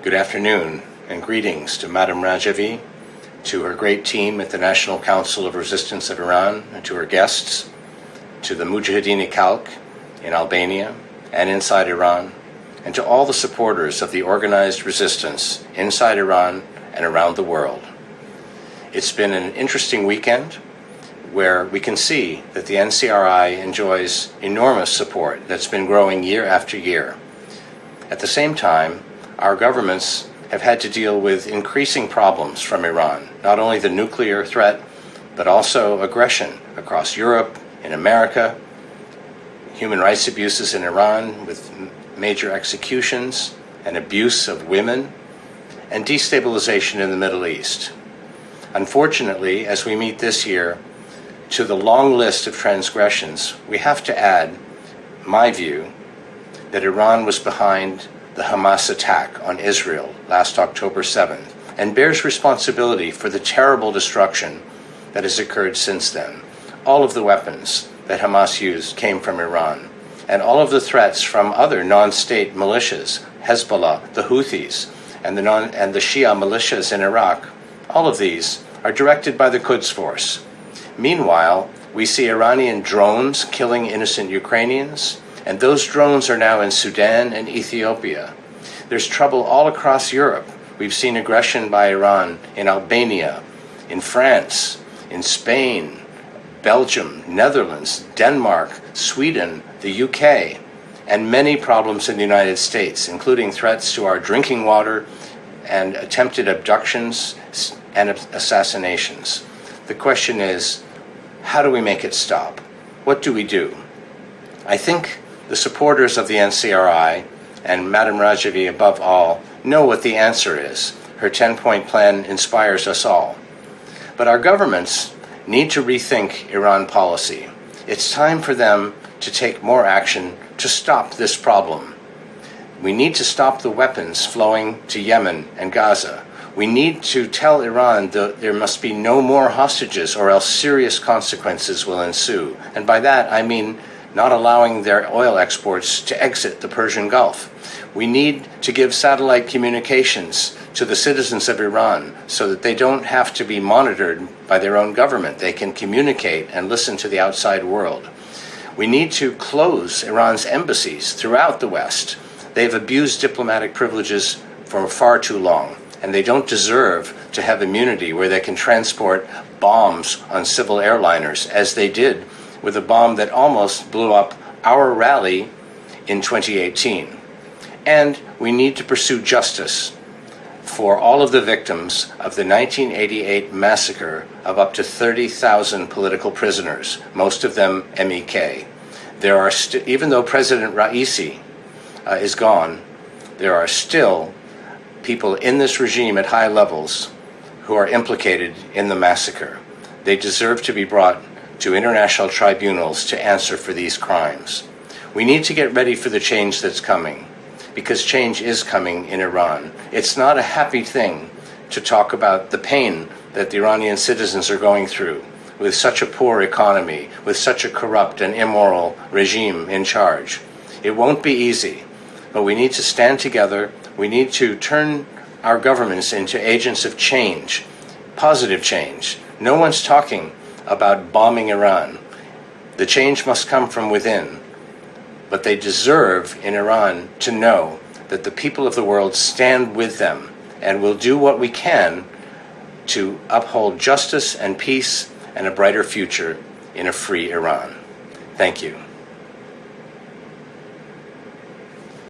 Good afternoon and greetings to Madame Rajavi, to her great team at the National Council of Resistance of Iran, and to her guests, to the Mujahedin-e-Khalq in Albania and inside Iran, and to all the supporters of the organized resistance inside Iran and around the world. It's been an interesting weekend where we can see that the NCRI enjoys enormous support that's been growing year after year. At the same time, our governments have had to deal with increasing problems from Iran, not only the nuclear threat, but also aggression across Europe, in America, human rights abuses in Iran with major executions and abuse of women, and destabilization in the Middle East. Unfortunately, as we meet this year, to the long list of transgressions, we have to add, my view, that Iran was behind the Hamas attack on Israel last October 7th and bears responsibility for the terrible destruction that has occurred since then. All of the weapons that Hamas used came from Iran, and all of the threats from other non-state militias, Hezbollah, the Houthis, and the Shia militias in Iraq, all of these are directed by the Quds Force. Meanwhile, we see Iranian drones killing innocent Ukrainians, and those drones are now in Sudan and Ethiopia. There's trouble all across Europe. We've seen aggression by Iran in Albania, in France, in Spain, Belgium, Netherlands, Denmark, Sweden, the UK, and many problems in the United States, including threats to our drinking water and attempted abductions and assassinations. The question is, how do we make it stop? What do we do? I think the supporters of the NCRI, and Madame Rajavi above all, know what the answer is. Her 10-point plan inspires us all. But our governments need to rethink Iran policy. It's time for them to take more action to stop this problem. We need to stop the weapons flowing to Yemen and Gaza. We need to tell Iran that there must be no more hostages or else serious consequences will ensue. And by that I mean not allowing their oil exports to exit the Persian Gulf. We need to give satellite communications to the citizens of Iran so that they don't have to be monitored by their own government. They can communicate and listen to the outside world. We need to close Iran's embassies throughout the West. They've abused diplomatic privileges for far too long, and they don't deserve to have immunity where they can transport bombs on civil airliners, as they did with a bomb that almost blew up our rally in 2018. And we need to pursue justice for all of the victims of the 1988 massacre of up to 30,000 political prisoners, most of them MEK. There are even though President Raisi is gone, there are still people in this regime at high levels who are implicated in the massacre. They deserve to be brought to international tribunals to answer for these crimes. We need to get ready for the change that's coming, because change is coming in Iran. It's not a happy thing to talk about the pain that the Iranian citizens are going through with such a poor economy, with such a corrupt and immoral regime in charge. It won't be easy, but we need to stand together. We need to turn our governments into agents of change, positive change. No one's talking about bombing Iran. The change must come from within. But they deserve in Iran to know that the people of the world stand with them and will do what we can to uphold justice and peace and a brighter future in a free Iran. Thank you.